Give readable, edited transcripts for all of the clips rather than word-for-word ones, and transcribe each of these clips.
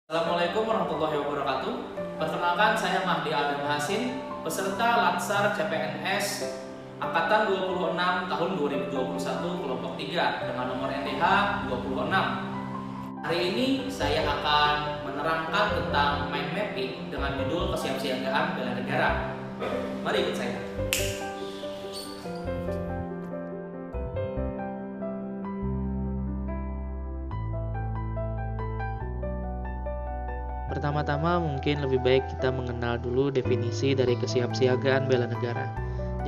Assalamualaikum warahmatullahi wabarakatuh. Perkenalkan, saya Mahdi Adam Hasin, peserta Latsar CPNS Angkatan 26 tahun 2021 kelompok 3 dengan nomor NTH 26. Hari ini saya akan menerangkan tentang mind mapping dengan judul kesiapsiagaan bela negara. Mari ikut saya. Pertama-tama mungkin lebih baik kita mengenal dulu definisi dari kesiapsiagaan bela negara.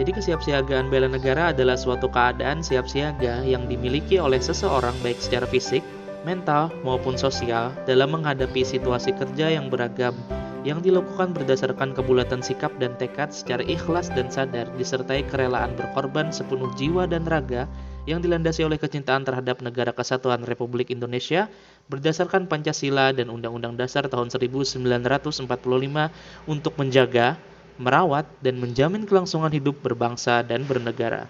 Jadi kesiapsiagaan bela negara adalah suatu keadaan siap siaga yang dimiliki oleh seseorang baik secara fisik, mental, maupun sosial dalam menghadapi situasi kerja yang beragam yang dilakukan berdasarkan kebulatan sikap dan tekad secara ikhlas dan sadar disertai kerelaan berkorban sepenuh jiwa dan raga yang dilandasi oleh kecintaan terhadap Negara Kesatuan Republik Indonesia berdasarkan Pancasila dan Undang-Undang Dasar tahun 1945 untuk menjaga, merawat, dan menjamin kelangsungan hidup berbangsa dan bernegara.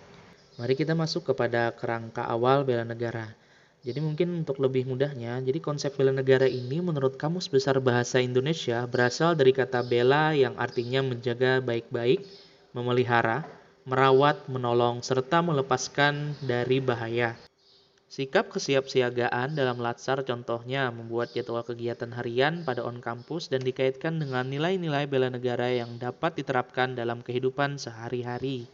Mari kita masuk kepada kerangka awal bela negara. Jadi mungkin untuk lebih mudahnya, jadi konsep bela negara ini menurut Kamus Besar Bahasa Indonesia berasal dari kata bela yang artinya menjaga baik-baik, memelihara, merawat, menolong, serta melepaskan dari bahaya. Sikap kesiapsiagaan dalam Latsar contohnya membuat jadwal kegiatan harian pada on-kampus dan dikaitkan dengan nilai-nilai bela negara yang dapat diterapkan dalam kehidupan sehari-hari.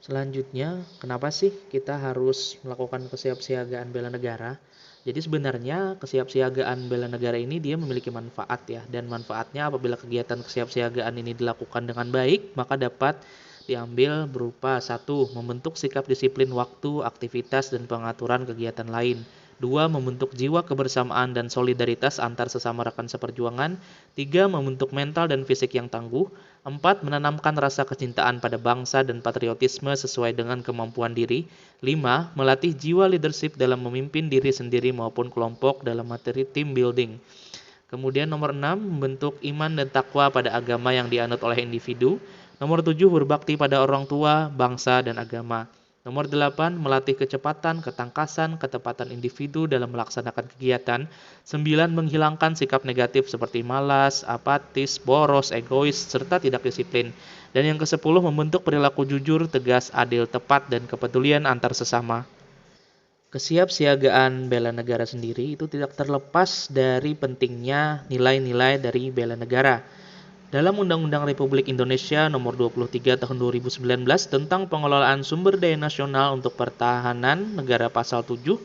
Selanjutnya, kenapa sih kita harus melakukan kesiapsiagaan bela negara? Jadi sebenarnya kesiapsiagaan bela negara ini dia memiliki manfaat ya, dan manfaatnya apabila kegiatan kesiapsiagaan ini dilakukan dengan baik, maka dapat diambil berupa 1. Membentuk sikap disiplin waktu, aktivitas, dan pengaturan kegiatan lain. 2. Membentuk jiwa kebersamaan dan solidaritas antar sesama rekan seperjuangan. 3. Membentuk mental dan fisik yang tangguh. 4. Menanamkan rasa kecintaan pada bangsa dan patriotisme sesuai dengan kemampuan diri. 5. Melatih jiwa leadership dalam memimpin diri sendiri maupun kelompok dalam materi team building. Kemudian nomor 6. Membentuk iman dan takwa pada agama yang dianut oleh individu. Nomor 7. Berbakti pada orang tua, bangsa, dan agama. Nomor 8. Melatih kecepatan, ketangkasan, ketepatan individu dalam melaksanakan kegiatan. 9. Menghilangkan sikap negatif seperti malas, apatis, boros, egois, serta tidak disiplin. Dan yang ke-10. Membentuk perilaku jujur, tegas, adil, tepat, dan kepedulian antar sesama. Kesiapsiagaan bela negara sendiri itu tidak terlepas dari pentingnya nilai-nilai dari bela negara. Dalam Undang-Undang Republik Indonesia Nomor 23 Tahun 2019 tentang pengelolaan sumber daya nasional untuk pertahanan negara pasal 7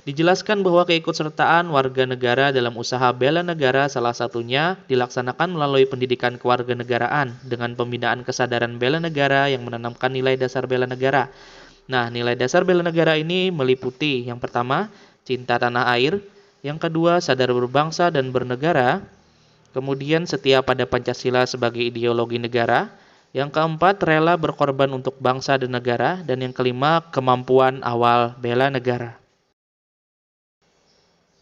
dijelaskan bahwa keikutsertaan warga negara dalam usaha bela negara salah satunya dilaksanakan melalui pendidikan kewarganegaraan dengan pembinaan kesadaran bela negara yang menanamkan nilai dasar bela negara. Nah, nilai dasar bela negara ini meliputi yang pertama, cinta tanah air, yang kedua, sadar berbangsa dan bernegara, kemudian setia pada Pancasila sebagai ideologi negara. Yang keempat, rela berkorban untuk bangsa dan negara. Dan yang kelima, kemampuan awal bela negara.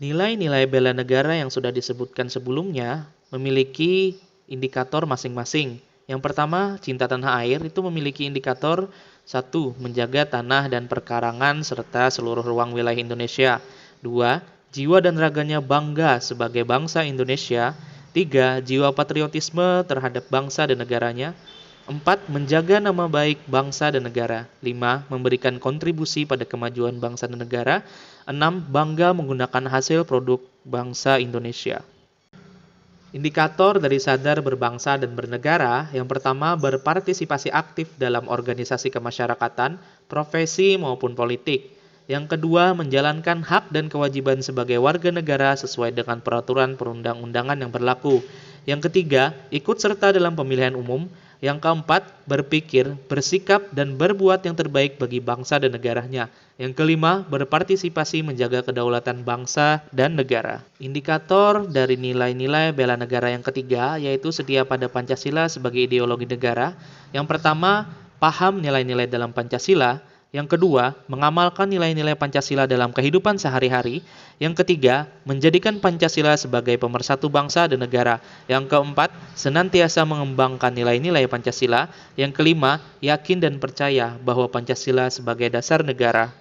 Nilai-nilai bela negara yang sudah disebutkan sebelumnya memiliki indikator masing-masing. Yang pertama, cinta tanah air itu memiliki indikator 1. Menjaga tanah dan perkarangan serta seluruh ruang wilayah Indonesia. 2. Jiwa dan raganya bangga sebagai bangsa Indonesia. 3. Jiwa patriotisme terhadap bangsa dan negaranya. 4. Menjaga nama baik bangsa dan negara. 5. Memberikan kontribusi pada kemajuan bangsa dan negara. 6. Bangga menggunakan hasil produk bangsa Indonesia. Indikator dari sadar berbangsa dan bernegara, yang pertama berpartisipasi aktif dalam organisasi kemasyarakatan, profesi maupun politik. Yang kedua, menjalankan hak dan kewajiban sebagai warga negara sesuai dengan peraturan perundang-undangan yang berlaku. Yang ketiga, ikut serta dalam pemilihan umum. Yang keempat, berpikir, bersikap, dan berbuat yang terbaik bagi bangsa dan negaranya. Yang kelima, berpartisipasi menjaga kedaulatan bangsa dan negara. Indikator dari nilai-nilai bela negara yang ketiga, yaitu setia pada Pancasila sebagai ideologi negara. Yang pertama, paham nilai-nilai dalam Pancasila. Yang kedua, mengamalkan nilai-nilai Pancasila dalam kehidupan sehari-hari. Yang ketiga, menjadikan Pancasila sebagai pemersatu bangsa dan negara. Yang keempat, senantiasa mengembangkan nilai-nilai Pancasila. Yang kelima, yakin dan percaya bahwa Pancasila sebagai dasar negara.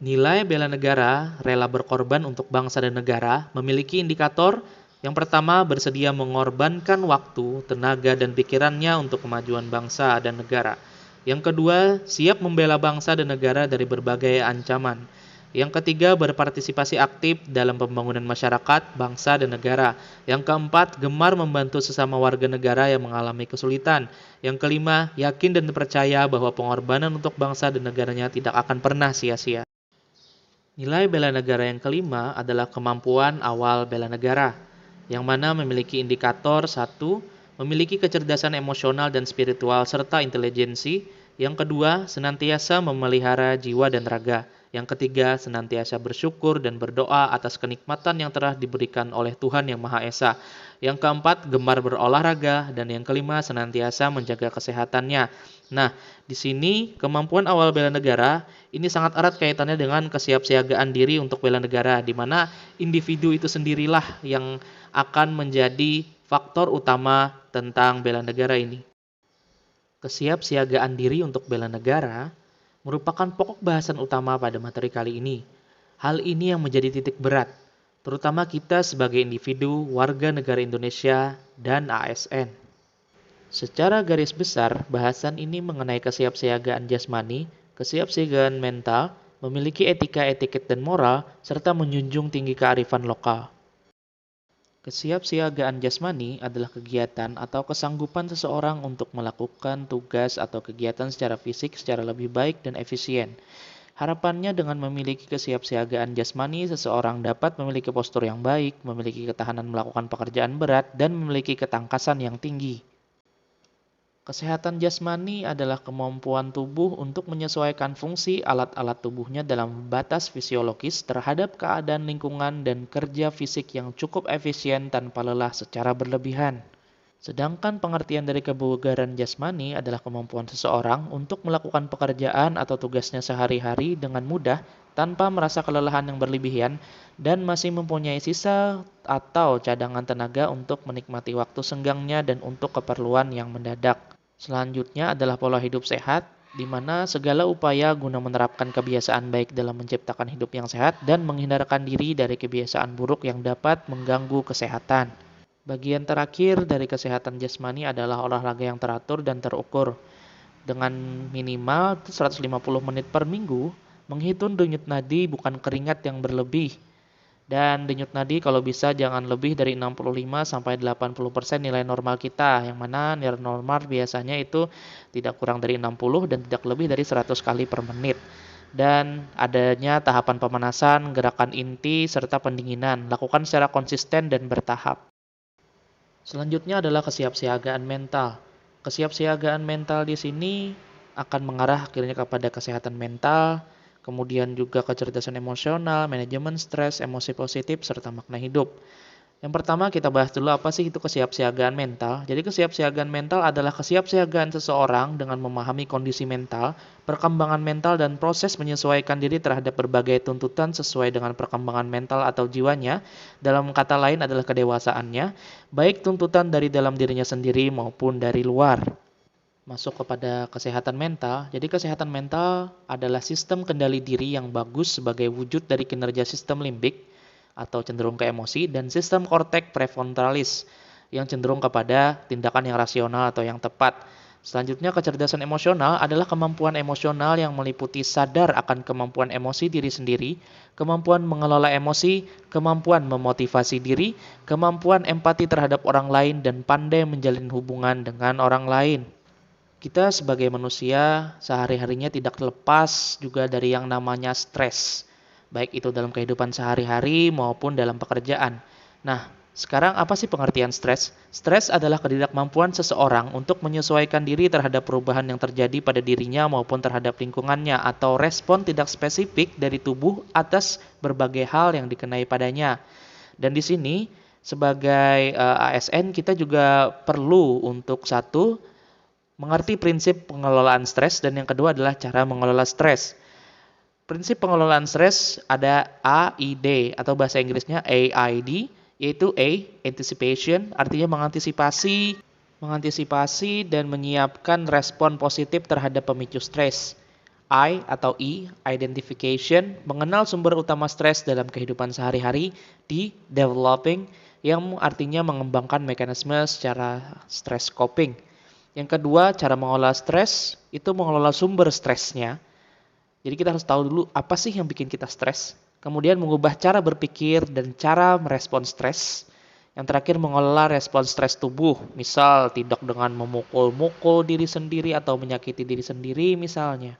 Nilai bela negara, rela berkorban untuk bangsa dan negara, memiliki indikator yang pertama bersedia mengorbankan waktu, tenaga, dan pikirannya untuk kemajuan bangsa dan negara. Yang kedua, siap membela bangsa dan negara dari berbagai ancaman. Yang ketiga, berpartisipasi aktif dalam pembangunan masyarakat, bangsa, dan negara. Yang keempat, gemar membantu sesama warga negara yang mengalami kesulitan. Yang kelima, yakin dan percaya bahwa pengorbanan untuk bangsa dan negaranya tidak akan pernah sia-sia. Nilai bela negara yang kelima adalah kemampuan awal bela negara, yang mana memiliki indikator 1. Memiliki kecerdasan emosional dan spiritual serta intelijensi. Yang kedua, senantiasa memelihara jiwa dan raga. Yang ketiga, senantiasa bersyukur dan berdoa atas kenikmatan yang telah diberikan oleh Tuhan Yang Maha Esa. Yang keempat, gemar berolahraga. Dan yang kelima, senantiasa menjaga kesehatannya. Nah, di sini kemampuan awal bela negara ini sangat erat kaitannya dengan kesiapsiagaan diri untuk bela negara, di mana individu itu sendirilah yang akan menjadi faktor utama tentang bela negara ini. Kesiapsiagaan diri untuk bela negara merupakan pokok bahasan utama pada materi kali ini. Hal ini yang menjadi titik berat, terutama kita sebagai individu, warga negara Indonesia, dan ASN. Secara garis besar, bahasan ini mengenai kesiapsiagaan jasmani, kesiapsiagaan mental, memiliki etika, etiket, dan moral, serta menjunjung tinggi kearifan lokal. Kesiapsiagaan jasmani adalah kegiatan atau kesanggupan seseorang untuk melakukan tugas atau kegiatan secara fisik secara lebih baik dan efisien. Harapannya dengan memiliki kesiapsiagaan jasmani, seseorang dapat memiliki postur yang baik, memiliki ketahanan melakukan pekerjaan berat, dan memiliki ketangkasan yang tinggi. Kesehatan jasmani adalah kemampuan tubuh untuk menyesuaikan fungsi alat-alat tubuhnya dalam batas fisiologis terhadap keadaan lingkungan dan kerja fisik yang cukup efisien tanpa lelah secara berlebihan. Sedangkan pengertian dari kebugaran jasmani adalah kemampuan seseorang untuk melakukan pekerjaan atau tugasnya sehari-hari dengan mudah tanpa merasa kelelahan yang berlebihan dan masih mempunyai sisa atau cadangan tenaga untuk menikmati waktu senggangnya dan untuk keperluan yang mendadak. Selanjutnya adalah pola hidup sehat, di mana segala upaya guna menerapkan kebiasaan baik dalam menciptakan hidup yang sehat dan menghindarkan diri dari kebiasaan buruk yang dapat mengganggu kesehatan. Bagian terakhir dari kesehatan jasmani adalah olahraga yang teratur dan terukur. Dengan minimal 150 menit per minggu, menghitung denyut nadi bukan keringat yang berlebih. Dan denyut nadi kalau bisa jangan lebih dari 65-80% nilai normal kita, yang mana nilai normal biasanya itu tidak kurang dari 60 dan tidak lebih dari 100 kali per menit. Dan adanya tahapan pemanasan, gerakan inti, serta pendinginan, lakukan secara konsisten dan bertahap. Selanjutnya adalah kesiapsiagaan mental. Kesiapsiagaan mental di sini akan mengarah akhirnya kepada kesehatan mental, kemudian juga kecerdasan emosional, manajemen stres, emosi positif, serta makna hidup. Yang pertama kita bahas dulu apa sih itu kesiapsiagaan mental. Jadi kesiapsiagaan mental adalah kesiapsiagaan seseorang dengan memahami kondisi mental, perkembangan mental, dan proses menyesuaikan diri terhadap berbagai tuntutan sesuai dengan perkembangan mental atau jiwanya. Dalam kata lain adalah kedewasaannya, baik tuntutan dari dalam dirinya sendiri maupun dari luar. Masuk kepada kesehatan mental. Jadi kesehatan mental adalah sistem kendali diri yang bagus sebagai wujud dari kinerja sistem limbik atau cenderung ke emosi dan sistem korteks prefrontalis yang cenderung kepada tindakan yang rasional atau yang tepat. Selanjutnya kecerdasan emosional adalah kemampuan emosional yang meliputi sadar akan kemampuan emosi diri sendiri, kemampuan mengelola emosi, kemampuan memotivasi diri, kemampuan empati terhadap orang lain, dan pandai menjalin hubungan dengan orang lain. Kita sebagai manusia sehari-harinya tidak terlepas juga dari yang namanya stres, baik itu dalam kehidupan sehari-hari maupun dalam pekerjaan. Nah, sekarang apa sih pengertian stres? Stres adalah ketidakmampuan seseorang untuk menyesuaikan diri terhadap perubahan yang terjadi pada dirinya maupun terhadap lingkungannya atau respon tidak spesifik dari tubuh atas berbagai hal yang dikenai padanya. Dan di sini sebagai ASN kita juga perlu untuk satu mengerti prinsip pengelolaan stres dan yang kedua adalah cara mengelola stres. Prinsip pengelolaan stres ada AID atau bahasa Inggrisnya AID, yaitu A, anticipation, artinya mengantisipasi dan menyiapkan respon positif terhadap pemicu stres. I atau I, identification, mengenal sumber utama stres dalam kehidupan sehari-hari. D, developing, yang artinya mengembangkan mekanisme secara stress coping. Yang kedua, cara mengolah stres, itu mengelola sumber stresnya. Jadi kita harus tahu dulu apa sih yang bikin kita stres. Kemudian mengubah cara berpikir dan cara merespon stres. Yang terakhir, mengelola respon stres tubuh. Misal, tidak dengan memukul-mukul diri sendiri atau menyakiti diri sendiri misalnya.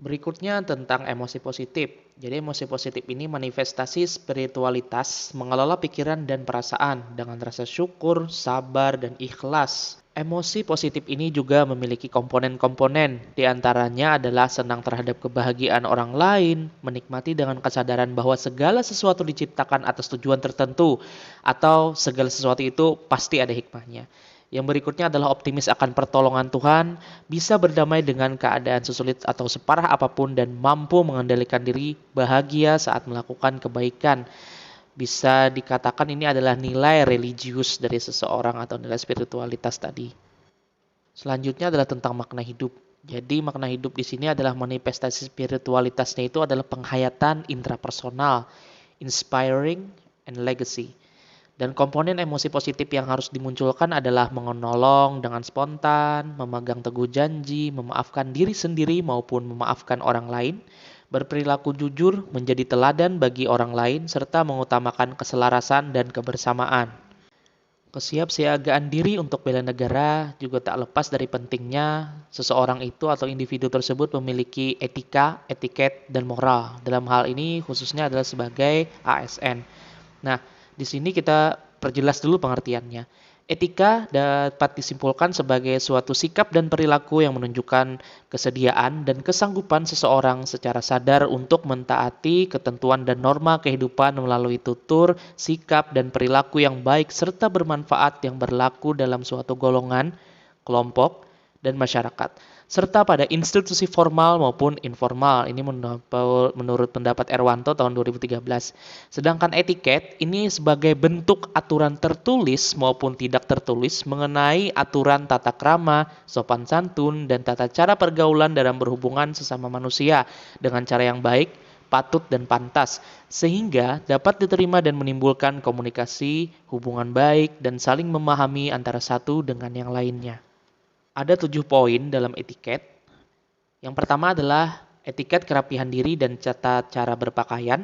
Berikutnya tentang emosi positif. Jadi emosi positif ini manifestasi spiritualitas, mengelola pikiran dan perasaan dengan rasa syukur, sabar, dan ikhlas. Emosi positif ini juga memiliki komponen-komponen. Di antaranya adalah senang terhadap kebahagiaan orang lain, menikmati dengan kesadaran bahwa segala sesuatu diciptakan atas tujuan tertentu, atau segala sesuatu itu pasti ada hikmahnya. Yang berikutnya adalah optimis akan pertolongan Tuhan, bisa berdamai dengan keadaan sesulit atau separah apapun dan mampu mengendalikan diri bahagia saat melakukan kebaikan. Bisa dikatakan ini adalah nilai religius dari seseorang atau nilai spiritualitas tadi. Selanjutnya adalah tentang makna hidup. Jadi makna hidup di sini adalah manifestasi spiritualitasnya itu adalah penghayatan intrapersonal, inspiring, and legacy. Dan komponen emosi positif yang harus dimunculkan adalah menolong dengan spontan, memegang teguh janji, memaafkan diri sendiri maupun memaafkan orang lain, berperilaku jujur, menjadi teladan bagi orang lain, serta mengutamakan keselarasan dan kebersamaan. Kesiapsiagaan diri untuk bela negara juga tak lepas dari pentingnya seseorang itu atau individu tersebut memiliki etika, etiket, dan moral. Dalam hal ini khususnya adalah sebagai ASN. Nah, di sini kita perjelas dulu pengertiannya. Etika dapat disimpulkan sebagai suatu sikap dan perilaku yang menunjukkan kesediaan dan kesanggupan seseorang secara sadar untuk mentaati ketentuan dan norma kehidupan melalui tutur, sikap, dan perilaku yang baik serta bermanfaat yang berlaku dalam suatu golongan, kelompok, dan masyarakat, serta pada institusi formal maupun informal. Ini menurut pendapat Erwanto tahun 2013. Sedangkan etiket ini sebagai bentuk aturan tertulis maupun tidak tertulis mengenai aturan tata krama, sopan santun, dan tata cara pergaulan dalam berhubungan sesama manusia dengan cara yang baik, patut, dan pantas, sehingga dapat diterima dan menimbulkan komunikasi, hubungan baik, dan saling memahami antara satu dengan yang lainnya. Ada 7 poin dalam etiket. Yang pertama adalah etiket kerapihan diri dan tata cara berpakaian.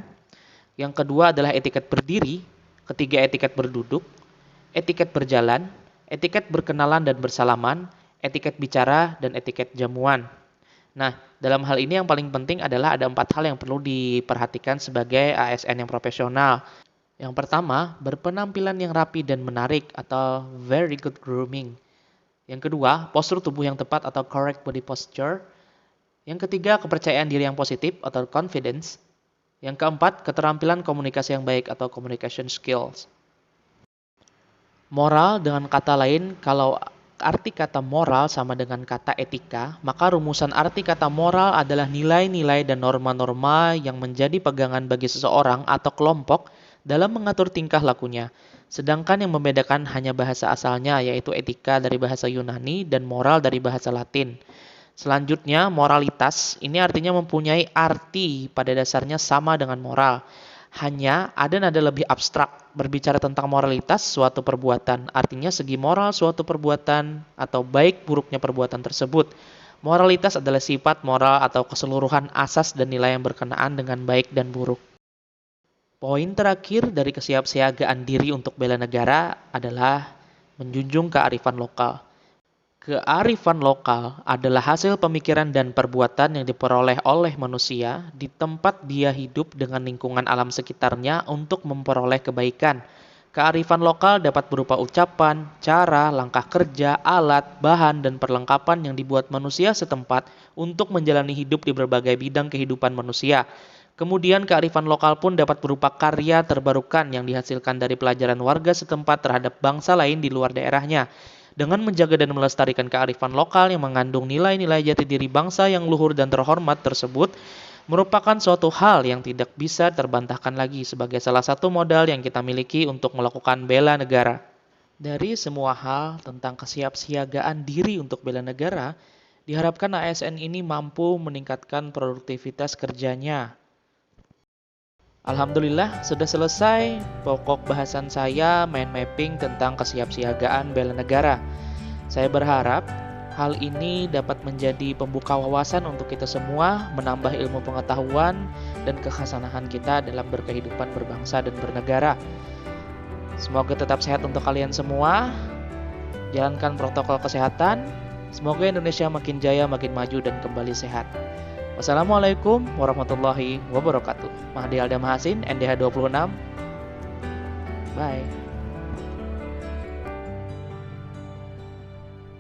Yang kedua adalah etiket berdiri. Ketiga, etiket berduduk. Etiket berjalan. Etiket berkenalan dan bersalaman. Etiket bicara dan etiket jamuan. Nah, dalam hal ini yang paling penting adalah ada 4 hal yang perlu diperhatikan sebagai ASN yang profesional. Yang pertama, berpenampilan yang rapi dan menarik atau very good grooming. Yang kedua, postur tubuh yang tepat atau correct body posture. Yang ketiga, kepercayaan diri yang positif atau confidence. Yang keempat, keterampilan komunikasi yang baik atau communication skills. Moral, dengan kata lain, kalau arti kata moral sama dengan kata etika, maka rumusan arti kata moral adalah nilai-nilai dan norma-norma yang menjadi pegangan bagi seseorang atau kelompok dalam mengatur tingkah lakunya. Sedangkan yang membedakan hanya bahasa asalnya, yaitu etika dari bahasa Yunani dan moral dari bahasa Latin. Selanjutnya, moralitas ini artinya mempunyai arti pada dasarnya sama dengan moral. Hanya ada nada lebih abstrak. Berbicara tentang moralitas suatu perbuatan, artinya segi moral suatu perbuatan atau baik buruknya perbuatan tersebut. Moralitas adalah sifat moral atau keseluruhan asas dan nilai yang berkenaan dengan baik dan buruk. Poin terakhir dari kesiapsiagaan diri untuk bela negara adalah menjunjung kearifan lokal. Kearifan lokal adalah hasil pemikiran dan perbuatan yang diperoleh oleh manusia di tempat dia hidup dengan lingkungan alam sekitarnya untuk memperoleh kebaikan. Kearifan lokal dapat berupa ucapan, cara, langkah kerja, alat, bahan, dan perlengkapan yang dibuat manusia setempat untuk menjalani hidup di berbagai bidang kehidupan manusia. Kemudian kearifan lokal pun dapat berupa karya terbarukan yang dihasilkan dari pelajaran warga setempat terhadap bangsa lain di luar daerahnya. Dengan menjaga dan melestarikan kearifan lokal yang mengandung nilai-nilai jati diri bangsa yang luhur dan terhormat tersebut, merupakan suatu hal yang tidak bisa terbantahkan lagi sebagai salah satu modal yang kita miliki untuk melakukan bela negara. Dari semua hal tentang kesiapsiagaan diri untuk bela negara, Diharapkan ASN ini mampu meningkatkan produktivitas kerjanya. Alhamdulillah, sudah selesai pokok bahasan saya mind mapping tentang kesiapsiagaan bela negara. Saya berharap hal ini dapat menjadi pembuka wawasan untuk kita semua, menambah ilmu pengetahuan dan kehasanahan kita dalam berkehidupan berbangsa dan bernegara. Semoga tetap sehat untuk kalian semua. Jalankan protokol kesehatan. Semoga Indonesia makin jaya, makin maju dan kembali sehat. Wassalamualaikum warahmatullahi wabarakatuh. Mahdi Aldam Hasin, NDH 26. Bye.